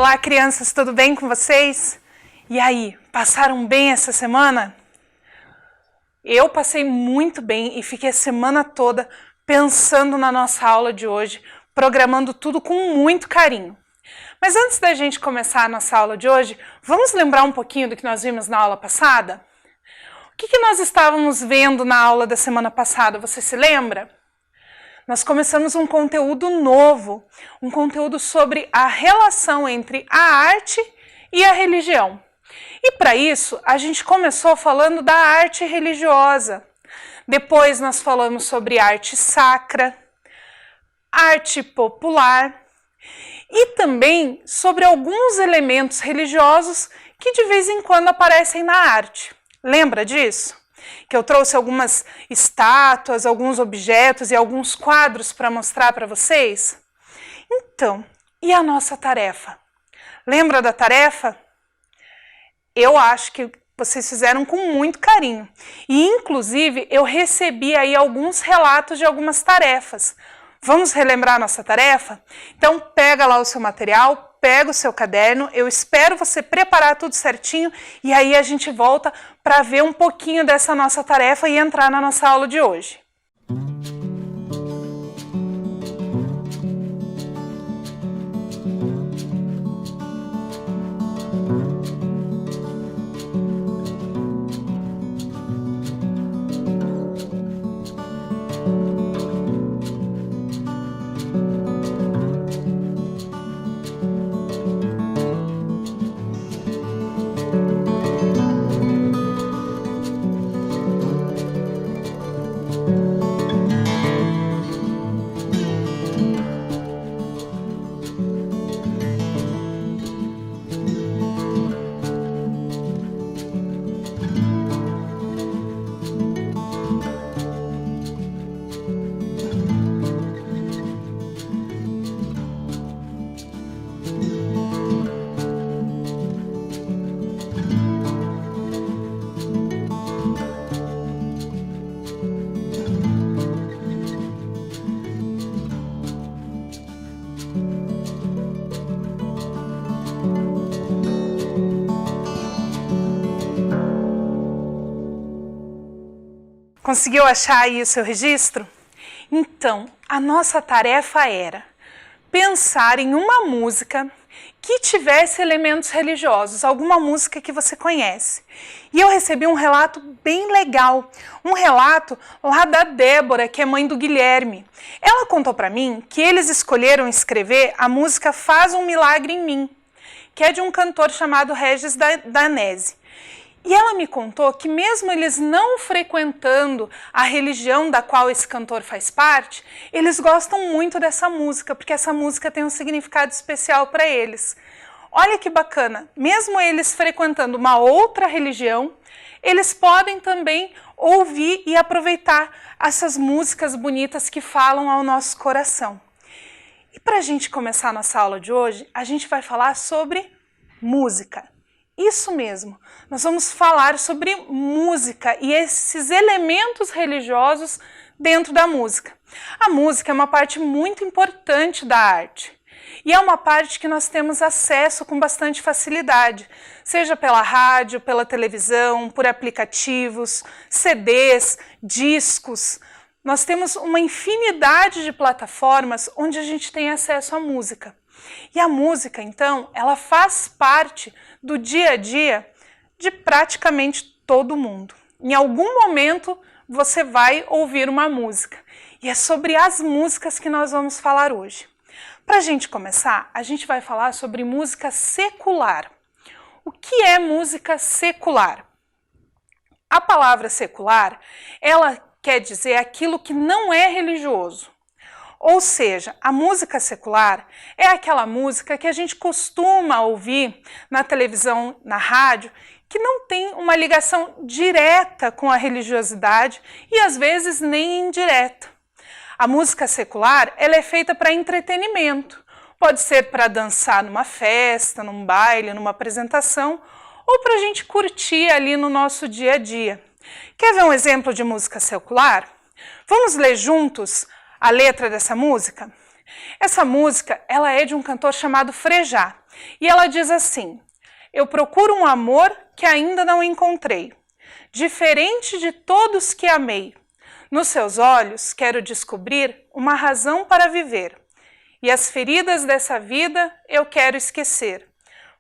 Olá, crianças, tudo bem com vocês? E aí, passaram bem essa semana? Eu passei muito bem e fiquei a semana toda pensando na nossa aula de hoje, programando tudo com muito carinho. Mas antes da gente começar a nossa aula de hoje, vamos lembrar um pouquinho do que nós vimos na aula passada? O que nós estávamos vendo na aula da semana passada, você se lembra? Nós começamos um conteúdo novo, um conteúdo sobre a relação entre a arte e a religião. E para isso, a gente começou falando da arte religiosa. Depois nós falamos sobre arte sacra, arte popular e também sobre alguns elementos religiosos que de vez em quando aparecem na arte. Lembra disso? Que eu trouxe algumas estátuas, alguns objetos e alguns quadros para mostrar para vocês? Então, e a nossa tarefa? Lembra da tarefa? Eu acho que vocês fizeram com muito carinho. E, inclusive, eu recebi aí alguns relatos de algumas tarefas. Vamos relembrar a nossa tarefa? Então, pega lá o seu material, pega o seu caderno, eu espero você preparar tudo certinho e aí a gente volta para ver um pouquinho dessa nossa tarefa e entrar na nossa aula de hoje. Conseguiu achar aí o seu registro? Então, a nossa tarefa era pensar em uma música que tivesse elementos religiosos, alguma música que você conhece. E eu recebi um relato bem legal, um relato lá da Débora, que é mãe do Guilherme. Ela contou para mim que eles escolheram escrever a música Faz um Milagre em Mim, que é de um cantor chamado Regis Danese. E ela me contou que mesmo eles não frequentando a religião da qual esse cantor faz parte, eles gostam muito dessa música, porque essa música tem um significado especial para eles. Olha que bacana, mesmo eles frequentando uma outra religião, eles podem também ouvir e aproveitar essas músicas bonitas que falam ao nosso coração. E para a gente começar a nossa aula de hoje, a gente vai falar sobre música. Isso mesmo, nós vamos falar sobre música e esses elementos religiosos dentro da música. A música é uma parte muito importante da arte e é uma parte que nós temos acesso com bastante facilidade, seja pela rádio, pela televisão, por aplicativos, CDs, discos. Nós temos uma infinidade de plataformas onde a gente tem acesso à música. E a música, então, ela faz parte do dia a dia de praticamente todo mundo. Em algum momento você vai ouvir uma música. E é sobre as músicas que nós vamos falar hoje. Para a gente começar, a gente vai falar sobre música secular. O que é música secular? A palavra secular, ela quer dizer aquilo que não é religioso. Ou seja, a música secular é aquela música que a gente costuma ouvir na televisão, na rádio, que não tem uma ligação direta com a religiosidade e às vezes nem indireta. A música secular, ela é feita para entretenimento. Pode ser para dançar numa festa, num baile, numa apresentação, ou para a gente curtir ali no nosso dia a dia. Quer ver um exemplo de música secular? Vamos ler juntos a letra dessa música? Essa música, ela é de um cantor chamado Frejá. E ela diz assim: eu procuro um amor que ainda não encontrei, diferente de todos que amei. Nos seus olhos quero descobrir uma razão para viver, e as feridas dessa vida eu quero esquecer.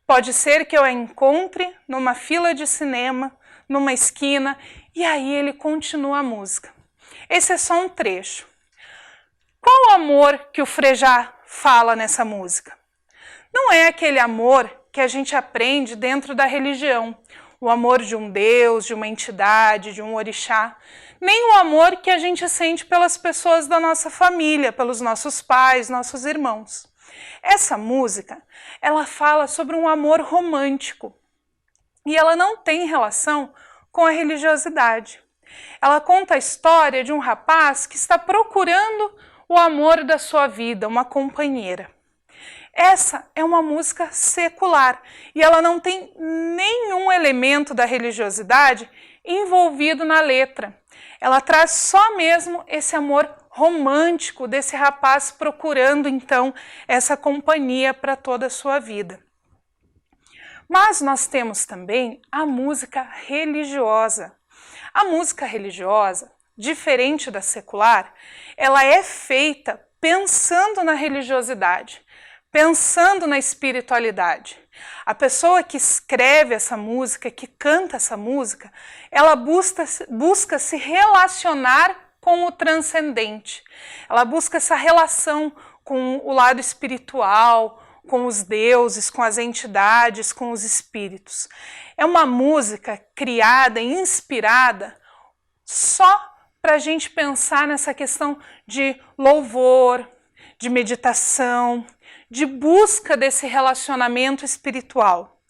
Pode ser que eu a encontre numa fila de cinema, numa esquina, e aí ele continua a música. Esse é só um trecho. Qual o amor que o Frejá fala nessa música? Não é aquele amor que a gente aprende dentro da religião, o amor de um Deus, de uma entidade, de um orixá, nem o amor que a gente sente pelas pessoas da nossa família, pelos nossos pais, nossos irmãos. Essa música, ela fala sobre um amor romântico e ela não tem relação com a religiosidade. Ela conta a história de um rapaz que está procurando o amor da sua vida, uma companheira. Essa é uma música secular e ela não tem nenhum elemento da religiosidade envolvido na letra. Ela traz só mesmo esse amor romântico desse rapaz procurando então essa companhia para toda a sua vida. Mas nós temos também a música religiosa. A música religiosa, diferente da secular, ela é feita pensando na religiosidade, pensando na espiritualidade. A pessoa que escreve essa música, que canta essa música, ela busca se relacionar com o transcendente. Ela busca essa relação com o lado espiritual, com os deuses, com as entidades, com os espíritos. É uma música criada e inspirada só para a gente pensar nessa questão de louvor, de meditação, de busca desse relacionamento espiritual.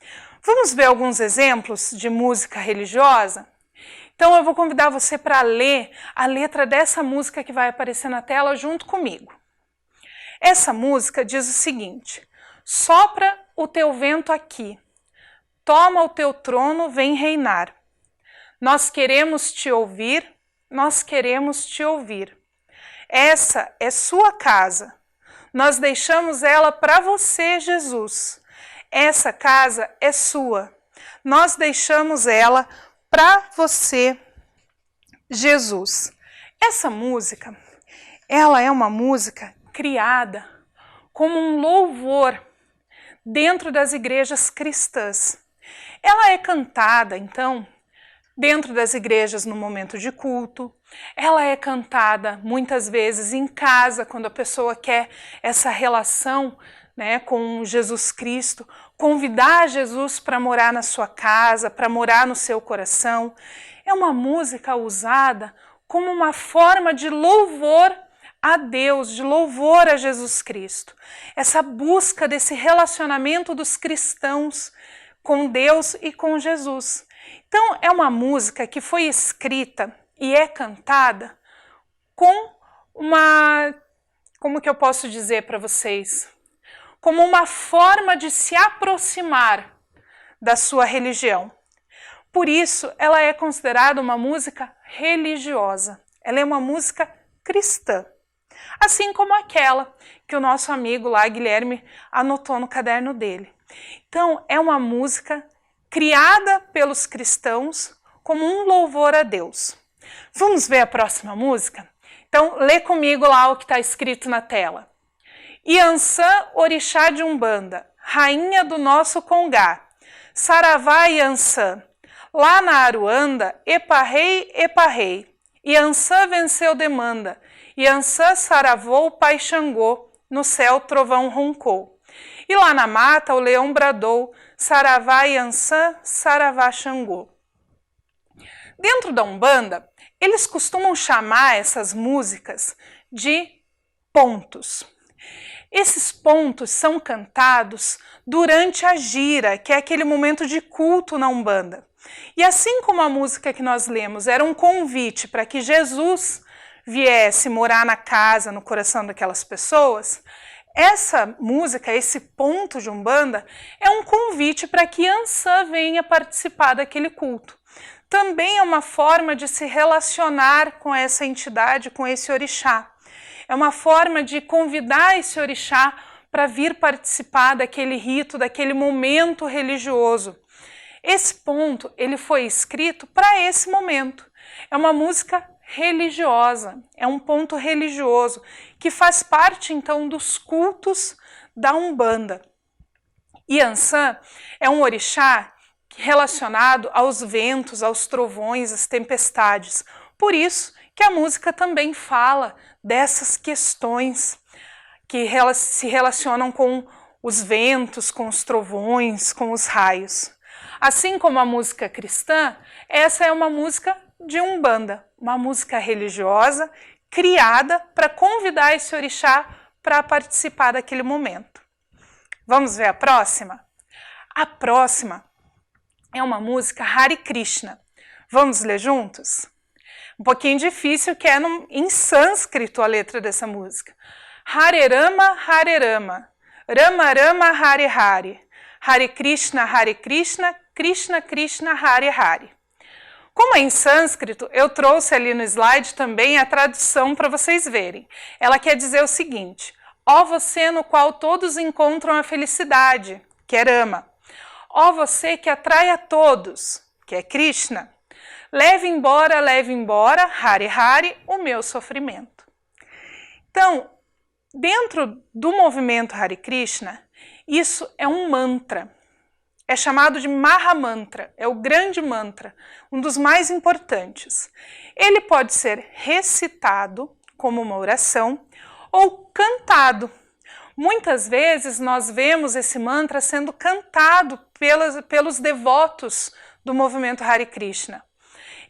Vamos ver alguns exemplos de música religiosa? Então eu vou convidar você para ler a letra dessa música que vai aparecer na tela junto comigo. Essa música diz o seguinte: sopra o teu vento aqui, toma o teu trono, vem reinar. Nós queremos te ouvir, nós queremos te ouvir. Essa é sua casa. Nós deixamos ela para você, Jesus. Essa casa é sua. Nós deixamos ela para você, Jesus. Essa música, ela é uma música criada como um louvor dentro das igrejas cristãs. Ela é cantada, então, dentro das igrejas no momento de culto. Ela é cantada muitas vezes em casa, quando a pessoa quer essa relação, né, com Jesus Cristo, convidar Jesus para morar na sua casa, para morar no seu coração. É uma música usada como uma forma de louvor a Deus, de louvor a Jesus Cristo. Essa busca desse relacionamento dos cristãos com Deus e com Jesus. Então, é uma música que foi escrita e é cantada com uma, como que eu posso dizer para vocês? Como uma forma de se aproximar da sua religião. Por isso, ela é considerada uma música religiosa. Ela é uma música cristã. Assim como aquela que o nosso amigo lá, Guilherme, anotou no caderno dele. Então, é uma música criada pelos cristãos como um louvor a Deus. Vamos ver a próxima música? Então, lê comigo lá o que está escrito na tela. Iansã, orixá de Umbanda, rainha do nosso Congá, Saravá Iansã, lá na Aruanda, eparrei, eparrei, Iansã venceu demanda, Iansã saravou Pai Xangô, no céu trovão roncou. E lá na mata o leão bradou, Saravá Iansã, Saravá Xangô. Dentro da Umbanda, eles costumam chamar essas músicas de pontos. Esses pontos são cantados durante a gira, que é aquele momento de culto na Umbanda. E assim como a música que nós lemos era um convite para que Jesus viesse morar na casa, no coração daquelas pessoas, essa música, esse ponto de Umbanda, é um convite para que Iansã venha participar daquele culto. Também é uma forma de se relacionar com essa entidade, com esse orixá. É uma forma de convidar esse orixá para vir participar daquele rito, daquele momento religioso. Esse ponto ele foi escrito para esse momento. É uma música religiosa, é um ponto religioso que faz parte então dos cultos da Umbanda. Iansã é um orixá relacionado aos ventos, aos trovões, às tempestades. Por isso que a música também fala dessas questões que se relacionam com os ventos, com os trovões, com os raios. Assim como a música cristã, essa é uma música de Umbanda, uma música religiosa criada para convidar esse orixá para participar daquele momento. Vamos ver a próxima? A próxima é uma música Hare Krishna. Vamos ler juntos? Um pouquinho difícil, que é em sânscrito a letra dessa música. Hare Rama, Rama Rama, Hare Hare, Hare Krishna, Krishna Krishna, Hare Hare. Como é em sânscrito, eu trouxe ali no slide também a tradução para vocês verem. Ela quer dizer o seguinte: ó você no qual todos encontram a felicidade, que é Rama. Ó você que atrai a todos, que é Krishna. Leve embora, Hare Hare, o meu sofrimento. Então, dentro do movimento Hare Krishna, isso é um mantra. É chamado de Mahamantra, é o grande mantra, um dos mais importantes. Ele pode ser recitado como uma oração ou cantado. Muitas vezes nós vemos esse mantra sendo cantado pelos devotos do movimento Hare Krishna.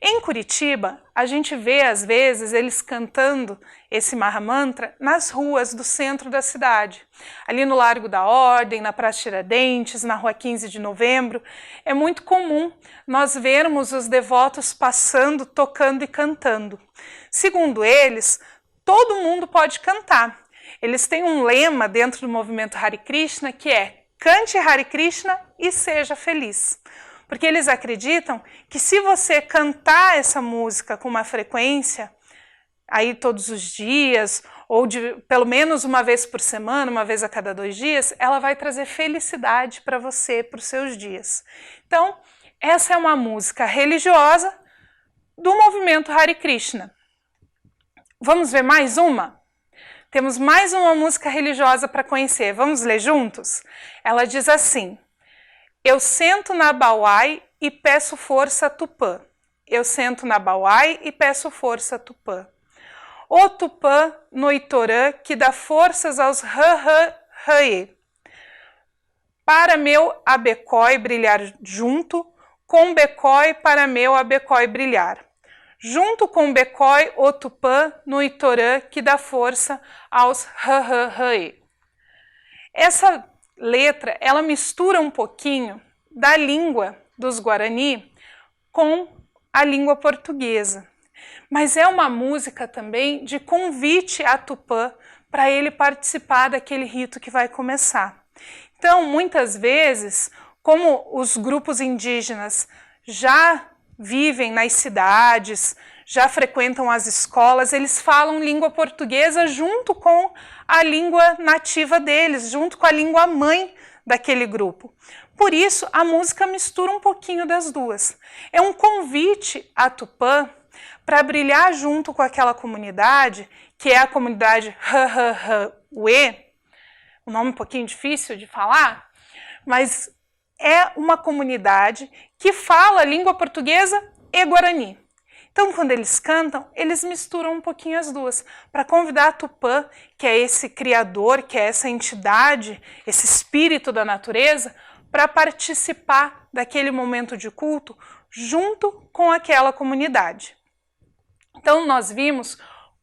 Em Curitiba, a gente vê às vezes eles cantando esse Mahamantra nas ruas do centro da cidade. Ali no Largo da Ordem, na Praça Tiradentes, na Rua 15 de Novembro, é muito comum nós vermos os devotos passando, tocando e cantando. Segundo eles, todo mundo pode cantar. Eles têm um lema dentro do movimento Hare Krishna que é: cante Hare Krishna e seja feliz. Porque eles acreditam que se você cantar essa música com uma frequência, aí todos os dias, ou pelo menos uma vez por semana, uma vez a cada 2 dias, ela vai trazer felicidade para você, para os seus dias. Então, essa é uma música religiosa do movimento Hare Krishna. Vamos ver mais uma? Temos mais uma música religiosa para conhecer. Vamos ler juntos? Ela diz assim: eu sento na Bauai e peço força a Tupã. Eu sento na Bauai e peço força a Tupã. Ô Tupã Noitorã, que dá forças aos Rã-Rã-Rãê. Para meu abecói brilhar junto, com becói para meu abecói brilhar. Junto com becói, ô Tupã Noitorã, que dá força aos Rã-Rã-Rãê. Essa letra, ela mistura um pouquinho da língua dos Guarani com a língua portuguesa. Mas é uma música também de convite a Tupã para ele participar daquele rito que vai começar. Então, muitas vezes, como os grupos indígenas já vivem nas cidades, já frequentam as escolas, eles falam língua portuguesa junto com a língua nativa deles, junto com a língua mãe daquele grupo. Por isso, a música mistura um pouquinho das duas. É um convite a Tupã para brilhar junto com aquela comunidade, que é a comunidade Rã-Rã-Rãê, um nome um pouquinho difícil de falar, mas é uma comunidade que fala língua portuguesa e guarani. Então, quando eles cantam, eles misturam um pouquinho as duas, para convidar a Tupã, que é esse criador, que é essa entidade, esse espírito da natureza, para participar daquele momento de culto junto com aquela comunidade. Então, nós vimos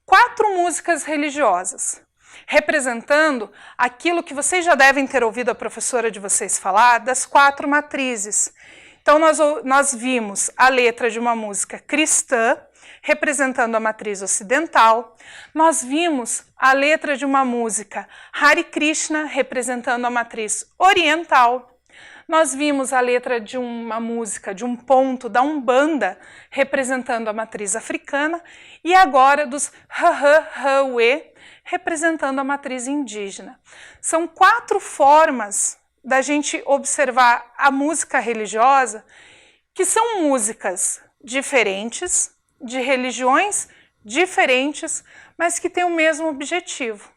4 músicas religiosas, representando aquilo que vocês já devem ter ouvido a professora de vocês falar, das 4 matrizes. Então, nós vimos a letra de uma música cristã, representando a matriz ocidental. Nós vimos a letra de uma música Hare Krishna, representando a matriz oriental. Nós vimos a letra de uma música, de um ponto da Umbanda, representando a matriz africana. E agora dos Rã-Rã-Rãê, representando a matriz indígena. São 4 formas da gente observar a música religiosa, que são músicas diferentes, de religiões diferentes, mas que têm o mesmo objetivo: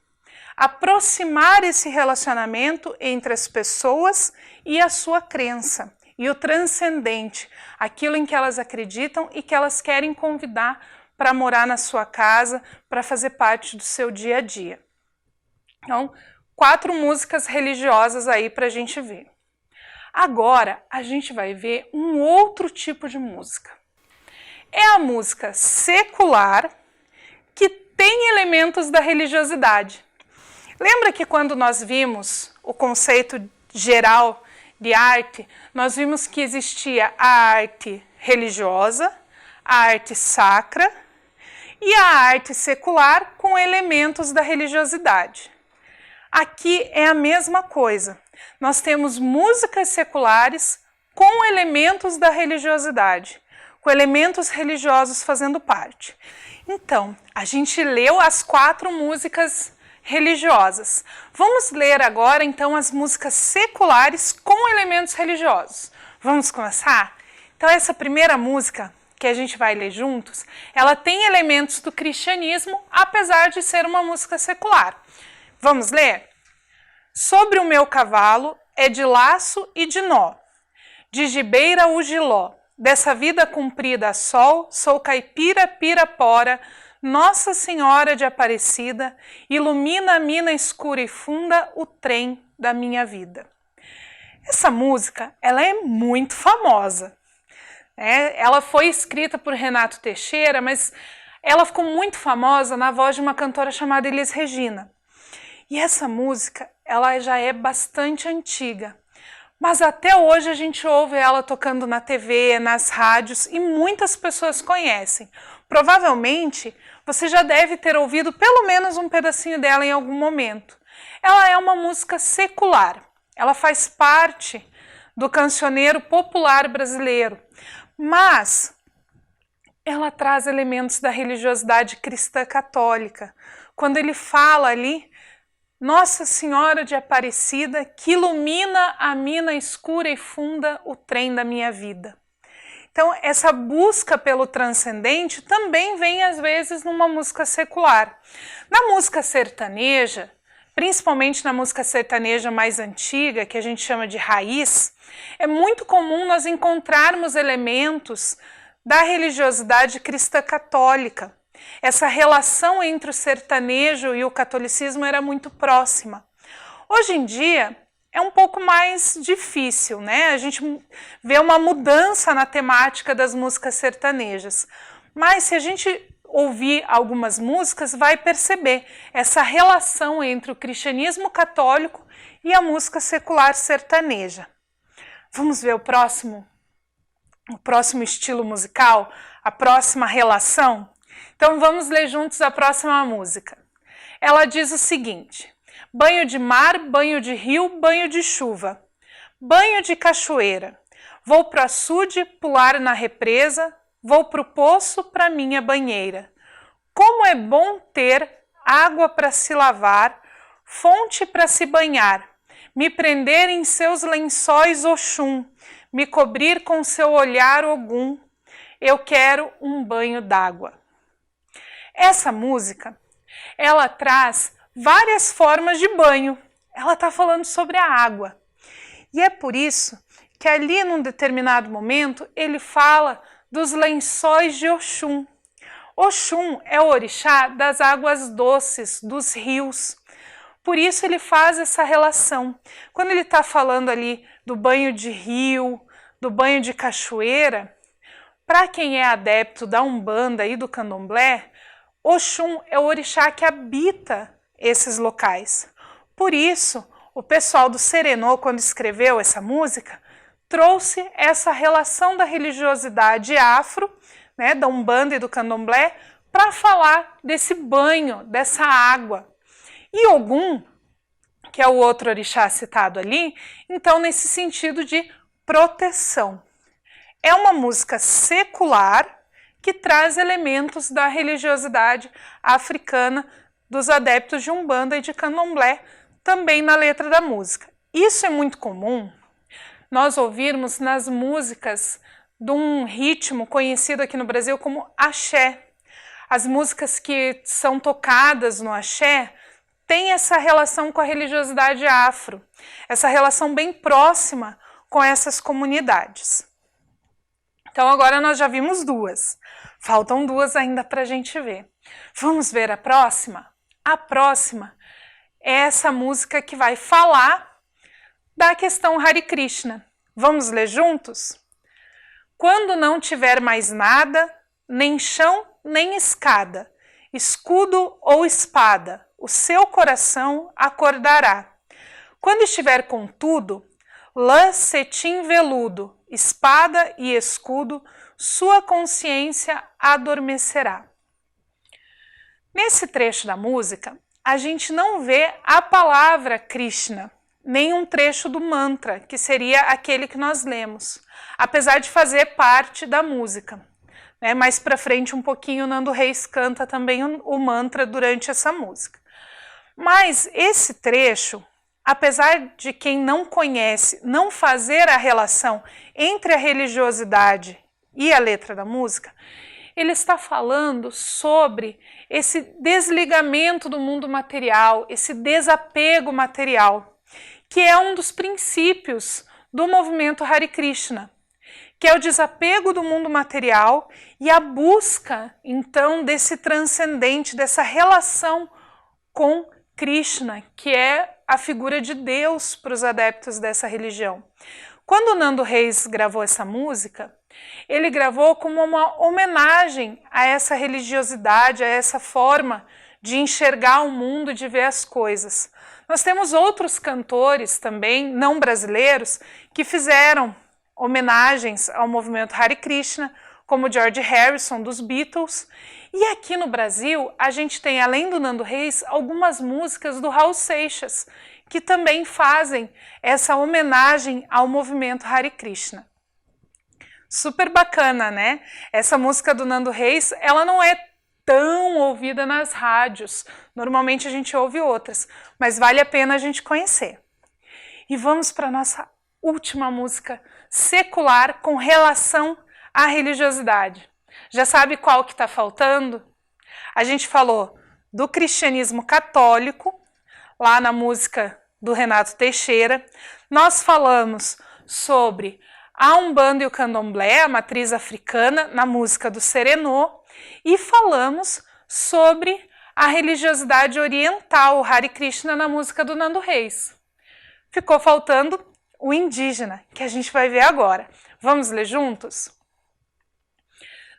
aproximar esse relacionamento entre as pessoas e a sua crença, e o transcendente, aquilo em que elas acreditam e que elas querem convidar para morar na sua casa, para fazer parte do seu dia a dia. Então, 4 músicas religiosas aí para a gente ver. Agora, a gente vai ver um outro tipo de música. É a música secular, que tem elementos da religiosidade. Lembra que quando nós vimos o conceito geral de arte, nós vimos que existia a arte religiosa, a arte sacra e a arte secular com elementos da religiosidade. Aqui é a mesma coisa. Nós temos músicas seculares com elementos da religiosidade, com elementos religiosos fazendo parte. Então, a gente leu as 4 músicas religiosas. Vamos ler agora, então, as músicas seculares com elementos religiosos. Vamos começar? Então, essa primeira música que a gente vai ler juntos, ela tem elementos do cristianismo, apesar de ser uma música secular. Vamos ler? Sobre o meu cavalo é de laço e de nó, de gibeira o giló, dessa vida cumprida a sol, sou caipira pirapora, Nossa Senhora de Aparecida, ilumina a mina escura e funda o trem da minha vida. Essa música, ela é muito famosa. Ela foi escrita por Renato Teixeira, mas ela ficou muito famosa na voz de uma cantora chamada Elis Regina. E essa música, ela já é bastante antiga, mas até hoje a gente ouve ela tocando na TV, nas rádios, e muitas pessoas conhecem. Provavelmente, você já deve ter ouvido pelo menos um pedacinho dela em algum momento. Ela é uma música secular, ela faz parte do cancioneiro popular brasileiro, mas ela traz elementos da religiosidade cristã católica. Quando ele fala ali, Nossa Senhora de Aparecida, que ilumina a mina escura e funda o trem da minha vida. Então, essa busca pelo transcendente também vem, às vezes, numa música secular. Na música sertaneja, principalmente na música sertaneja mais antiga, que a gente chama de raiz, é muito comum nós encontrarmos elementos da religiosidade cristã católica. Essa relação entre o sertanejo e o catolicismo era muito próxima. Hoje em dia é um pouco mais difícil, né? A gente vê uma mudança na temática das músicas sertanejas. Mas se a gente ouvir algumas músicas, vai perceber essa relação entre o cristianismo católico e a música secular sertaneja. Vamos ver o próximo estilo musical, a próxima relação? Então vamos ler juntos a próxima música. Ela diz o seguinte: banho de mar, banho de rio, banho de chuva, banho de cachoeira, vou pro açude pular na represa, vou pro poço pra minha banheira. Como é bom ter água para se lavar, fonte para se banhar, me prender em seus lençóis Oxum, me cobrir com seu olhar Ogum, eu quero um banho d'água. Essa música, ela traz várias formas de banho. Ela está falando sobre a água. E é por isso que ali, num determinado momento, ele fala dos lençóis de Oxum. Oxum é o orixá das águas doces, dos rios. Por isso ele faz essa relação. Quando ele está falando ali do banho de rio, do banho de cachoeira, para quem é adepto da Umbanda e do Candomblé, Oxum é o orixá que habita esses locais. Por isso, o pessoal do Serenô, quando escreveu essa música, trouxe essa relação da religiosidade afro, né, da Umbanda e do Candomblé, para falar desse banho, dessa água. E Ogum, que é o outro orixá citado ali, então nesse sentido de proteção. É uma música secular que traz elementos da religiosidade africana dos adeptos de Umbanda e de Candomblé, também na letra da música. Isso é muito comum nós ouvirmos nas músicas de um ritmo conhecido aqui no Brasil como axé. As músicas que são tocadas no axé têm essa relação com a religiosidade afro, essa relação bem próxima com essas comunidades. Então agora nós já vimos duas, faltam duas ainda para a gente ver. Vamos ver a próxima? A próxima é essa música que vai falar da questão Hare Krishna. Vamos ler juntos? Quando não tiver mais nada, nem chão nem escada, escudo ou espada, o seu coração acordará. Quando estiver com tudo, lã, cetim, veludo, espada e escudo, sua consciência adormecerá. Nesse trecho da música, a gente não vê a palavra Krishna, nem um trecho do mantra, que seria aquele que nós lemos, apesar de fazer parte da música. Mais para frente um pouquinho, Nando Reis canta também o mantra durante essa música. Mas esse trecho, apesar de quem não conhece não fazer a relação entre a religiosidade e a letra da música, ele está falando sobre esse desligamento do mundo material, esse desapego material, que é um dos princípios do movimento Hare Krishna, que é o desapego do mundo material e a busca, então, desse transcendente, dessa relação com Krishna, que é a figura de Deus para os adeptos dessa religião. Quando o Nando Reis gravou essa música, ele gravou como uma homenagem a essa religiosidade, a essa forma de enxergar o mundo, de ver as coisas. Nós temos outros cantores também, não brasileiros, que fizeram homenagens ao movimento Hare Krishna, como George Harrison, dos Beatles. E aqui no Brasil, a gente tem, além do Nando Reis, algumas músicas do Raul Seixas, que também fazem essa homenagem ao movimento Hare Krishna. Super bacana, né? Essa música do Nando Reis, ela não é tão ouvida nas rádios. Normalmente a gente ouve outras, mas vale a pena a gente conhecer. E vamos para a nossa última música secular com relação à religiosidade. Já sabe qual que está faltando? A gente falou do cristianismo católico, lá na música do Renato Teixeira. Nós falamos sobre a Umbanda e o Candomblé, a matriz africana, na música do Serenô. E falamos sobre a religiosidade oriental, o Hare Krishna, na música do Nando Reis. Ficou faltando o indígena, que a gente vai ver agora. Vamos ler juntos?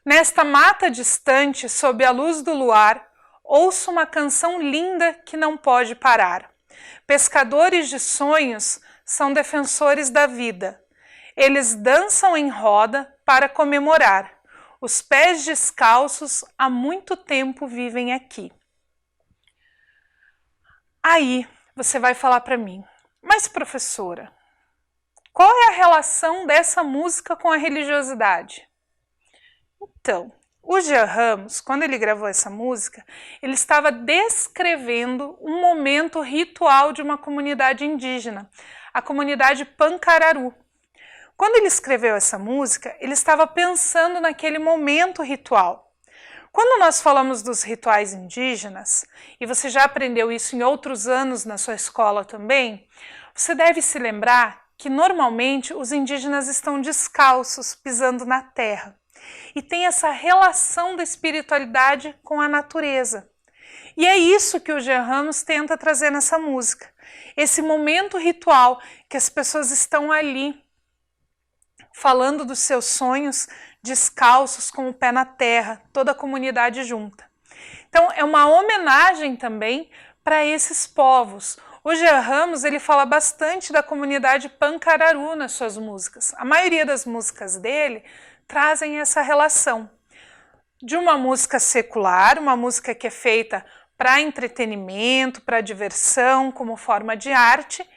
Nesta mata distante, sob a luz do luar, ouço uma canção linda que não pode parar. Pescadores de sonhos são defensores da vida. Eles dançam em roda para comemorar. Os pés descalços há muito tempo vivem aqui. Aí você vai falar para mim, mas professora, qual é a relação dessa música com a religiosidade? Então, o Jean Ramos, quando ele gravou essa música, ele estava descrevendo um momento ritual de uma comunidade indígena, a comunidade Pancararu. Quando ele escreveu essa música, ele estava pensando naquele momento ritual. Quando nós falamos dos rituais indígenas, e você já aprendeu isso em outros anos na sua escola também, você deve se lembrar que normalmente os indígenas estão descalços, pisando na terra. E tem essa relação da espiritualidade com a natureza. E é isso que o Jean Ramos tenta trazer nessa música. Esse momento ritual que as pessoas estão ali, falando dos seus sonhos, descalços, com o pé na terra, toda a comunidade junta. Então é uma homenagem também para esses povos. O Jean Ramos, ele fala bastante da comunidade Pancararu nas suas músicas. A maioria das músicas dele trazem essa relação de uma música secular, uma música que é feita para entretenimento, para diversão, como forma de arte,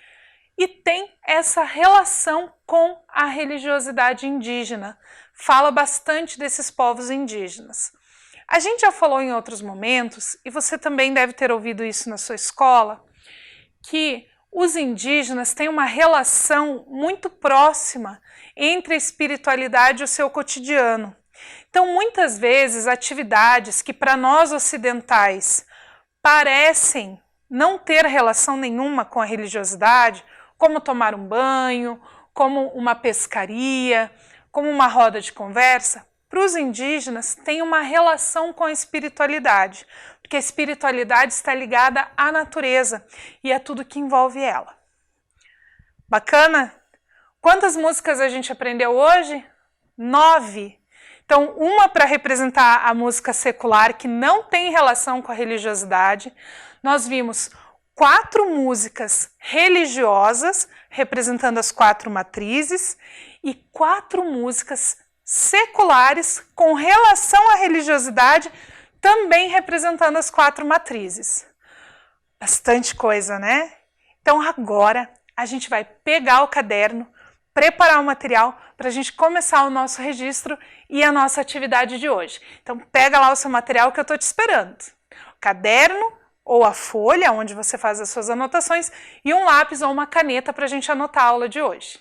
e tem essa relação com a religiosidade indígena. Fala bastante desses povos indígenas. A gente já falou em outros momentos, e você também deve ter ouvido isso na sua escola, que os indígenas têm uma relação muito próxima entre a espiritualidade e o seu cotidiano. Então, muitas vezes, atividades que para nós ocidentais parecem não ter relação nenhuma com a religiosidade, como tomar um banho, como uma pescaria, como uma roda de conversa, para os indígenas tem uma relação com a espiritualidade, porque a espiritualidade está ligada à natureza e a tudo que envolve ela. Bacana? Quantas músicas a gente aprendeu hoje? 9. Então, uma para representar a música secular, que não tem relação com a religiosidade. Nós vimos 4 músicas religiosas, representando as 4 matrizes, e 4 músicas seculares com relação à religiosidade, também representando as 4 matrizes. Bastante coisa, né? Então agora a gente vai pegar o caderno, preparar o material para a gente começar o nosso registro e a nossa atividade de hoje. Então pega lá o seu material que eu estou te esperando. O caderno ou a folha onde você faz as suas anotações e um lápis ou uma caneta para a gente anotar a aula de hoje.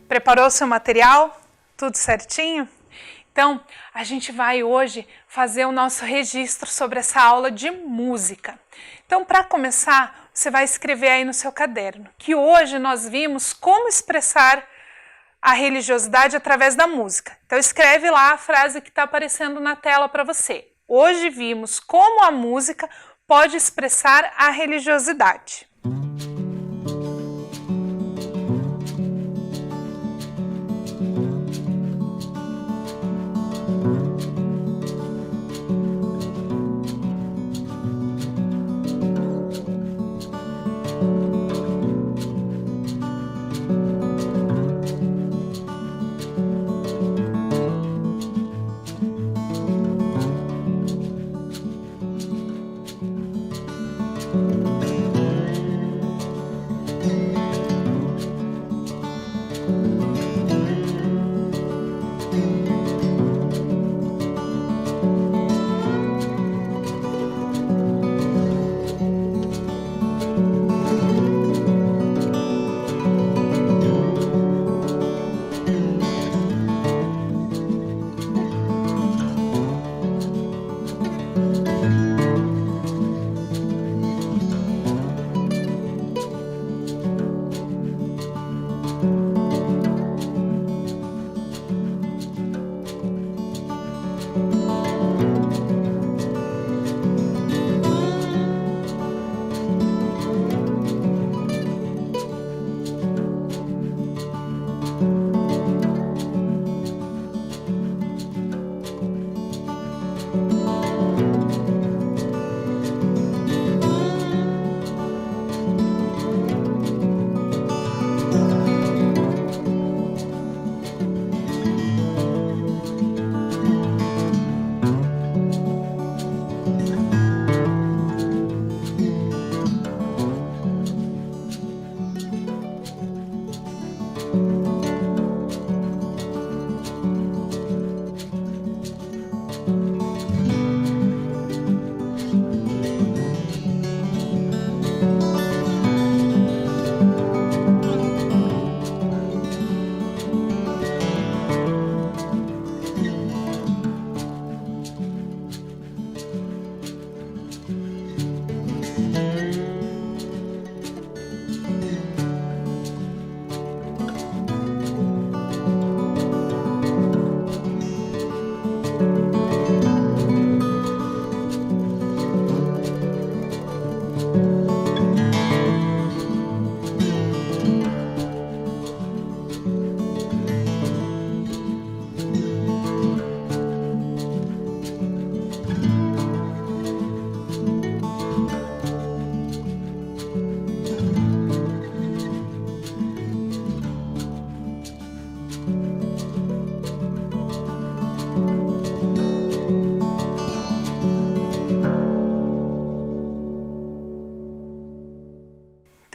Preparou seu material? Tudo certinho? Então, a gente vai hoje fazer o nosso registro sobre essa aula de música. Então, para começar, você vai escrever aí no seu caderno, que hoje nós vimos como expressar a religiosidade através da música. Então, escreve lá a frase que está aparecendo na tela para você. Hoje vimos como a música pode expressar a religiosidade.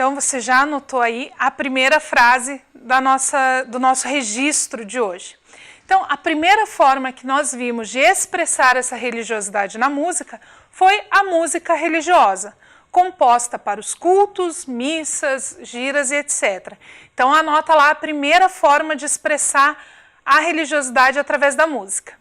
Então você já anotou aí a primeira frase do nosso registro de hoje. Então a primeira forma que nós vimos de expressar essa religiosidade na música foi a música religiosa, composta para os cultos, missas, giras e etc. Então anota lá a primeira forma de expressar a religiosidade através da música.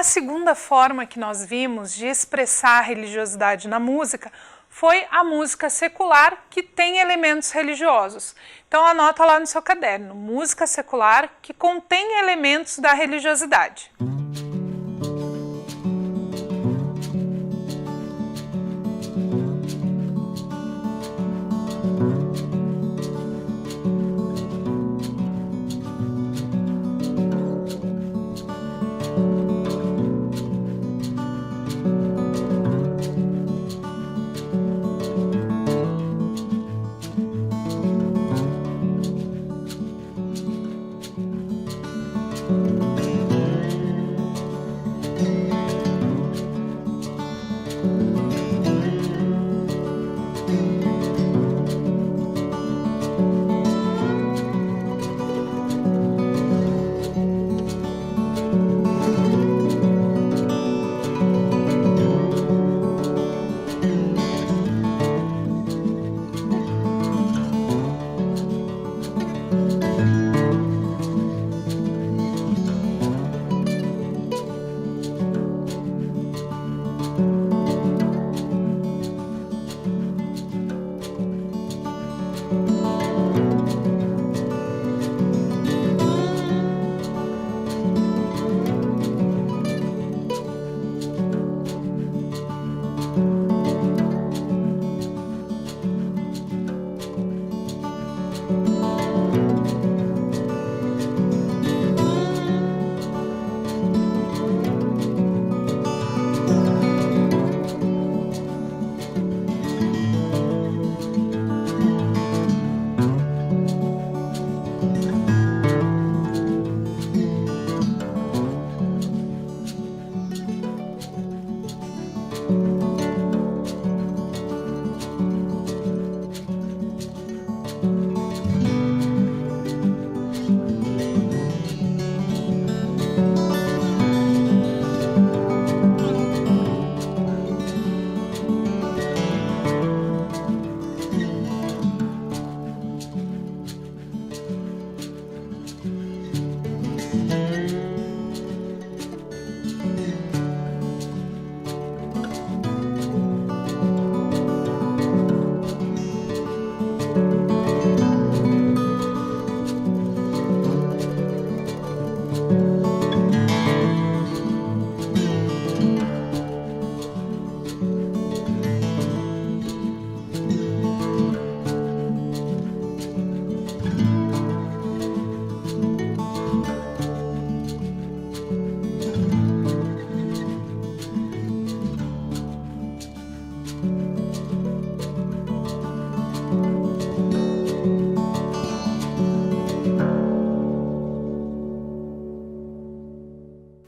A segunda forma que nós vimos de expressar a religiosidade na música foi a música secular, que tem elementos religiosos. Então anota lá no seu caderno, música secular que contém elementos da religiosidade.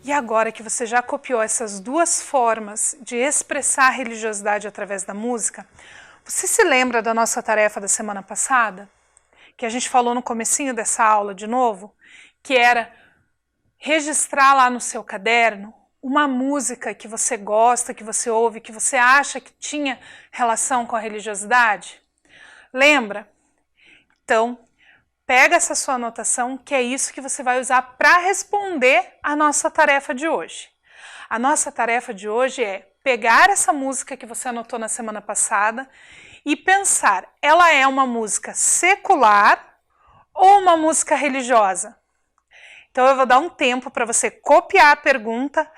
E agora que você já copiou essas duas formas de expressar a religiosidade através da música, você se lembra da nossa tarefa da semana passada? Que a gente falou no comecinho dessa aula de novo? Que era registrar lá no seu caderno uma música que você gosta, que você ouve, que você acha que tinha relação com a religiosidade? Lembra? Então, pega essa sua anotação, que é isso que você vai usar para responder a nossa tarefa de hoje. A nossa tarefa de hoje é pegar essa música que você anotou na semana passada e pensar, ela é uma música secular ou uma música religiosa? Então eu vou dar um tempo para você copiar a pergunta,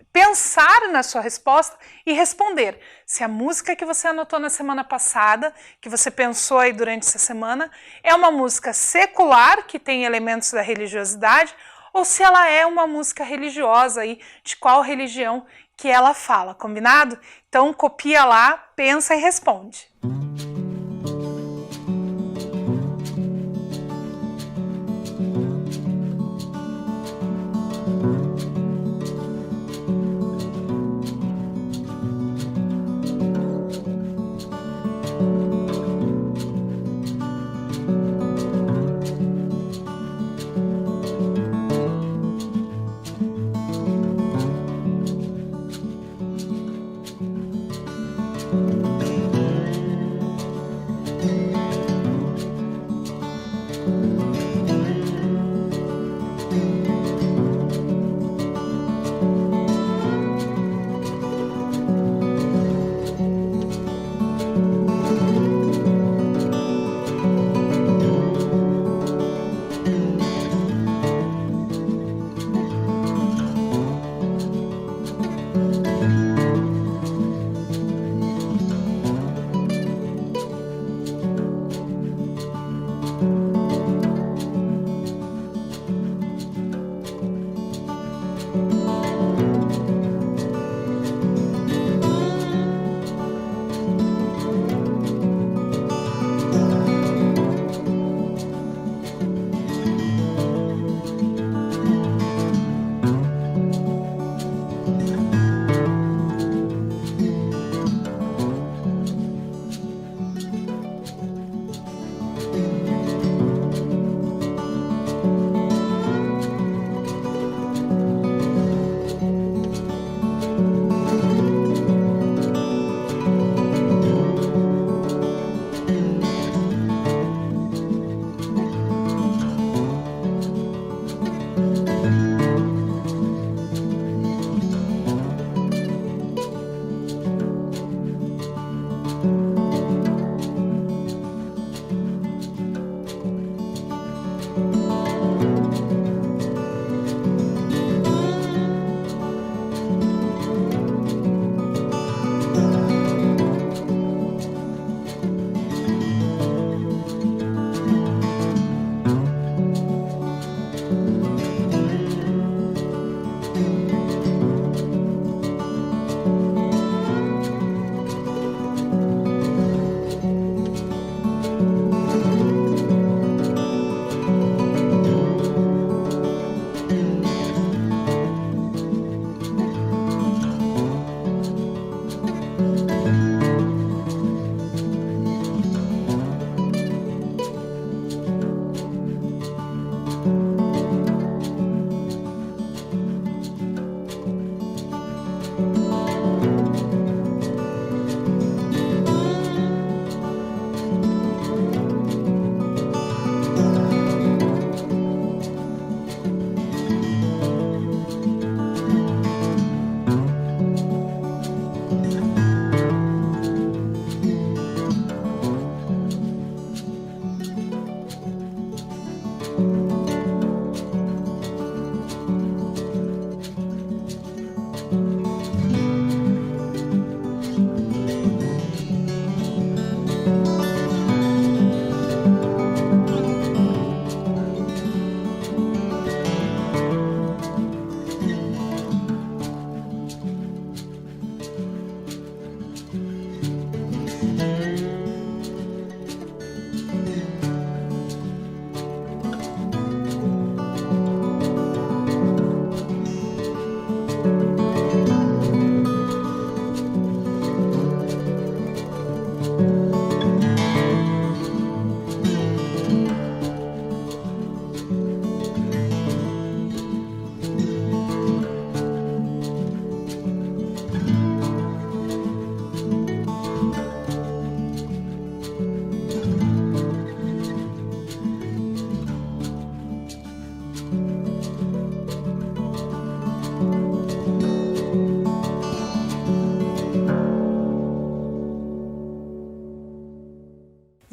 pensar na sua resposta e responder. Se a música que você anotou na semana passada, que você pensou aí durante essa semana, é uma música secular, que tem elementos da religiosidade, ou se ela é uma música religiosa, aí, de qual religião que ela fala, combinado? Então copia lá, pensa e responde.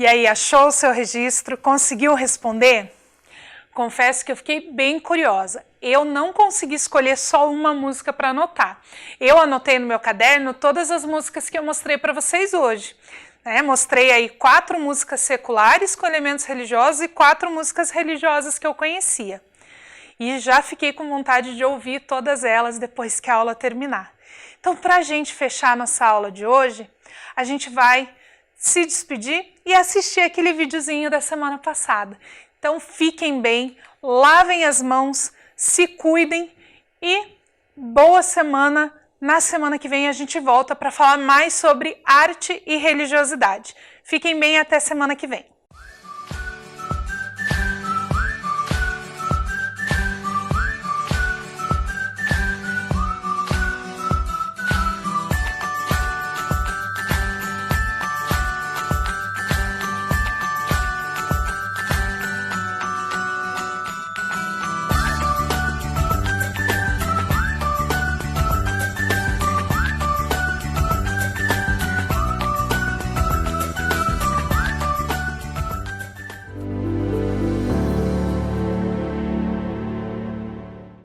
E aí, achou o seu registro? Conseguiu responder? Confesso que eu fiquei bem curiosa. Eu não consegui escolher só uma música para anotar. Eu anotei no meu caderno todas as músicas que eu mostrei para vocês hoje. Mostrei aí 4 músicas seculares com elementos religiosos e 4 músicas religiosas que eu conhecia. E já fiquei com vontade de ouvir todas elas depois que a aula terminar. Então, para a gente fechar a nossa aula de hoje, a gente vai se despedir e assistir aquele videozinho da semana passada. Então, fiquem bem, lavem as mãos, se cuidem e boa semana. Na semana que vem a gente volta para falar mais sobre arte e religiosidade. Fiquem bem, até semana que vem.